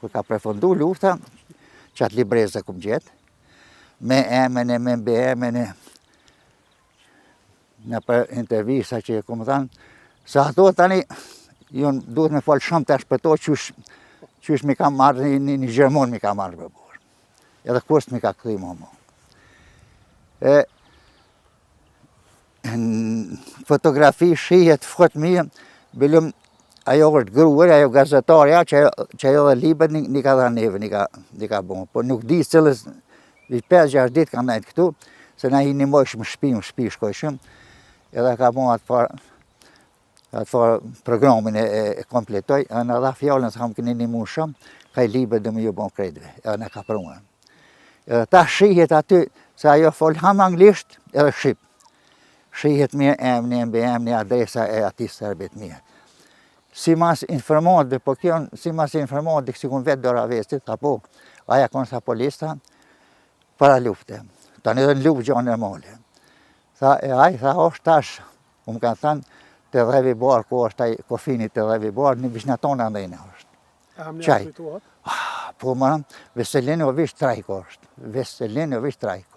kur ka përfundu lufta, qatë libreze kum gjetë, me emën e me emën e në për intervista që kum thanë, se ato tani, jonë duhet me falë shumë të shpëto qysh mi ka marrë, një Gjermon mi ka marrë për borë. Edhe kusht mi ka këthy mu. Në fotografi shihet fort mirë, bëllëm ajo është gruër, ajo gazetarja, që ajo dhe libet një ka dha neve, një ka bon. Po nuk di cilës, 5-6 ditë ka najtë këtu, se na i një mojshmë shpi shkojshëm, edhe ka bon atë farë programin e kompletoj, edhe në dha fjallën se kam këni një mu shumë, ka i libet dhe me ju bon kredve, edhe në ka prunë. Edhe ta shihet aty, se ajo folë ham anglisht edhe shqip. Shihet mirë emni, adresa e ati sërbet mirë. Si mas informatëve, po kjo si mas informatëve, kësi kun vetë dora vestit, apo aja konë sa polista, para lufte. Tani edhe në luftë gjanë normale. Aja tha, është tash, më kanë thënë, të dhevi barë, ku është taj kofini të dhevi barë, një vishnatona ndajnë është. Qaj? Po më, Veselinović Trajko është. Veselinović Trajko.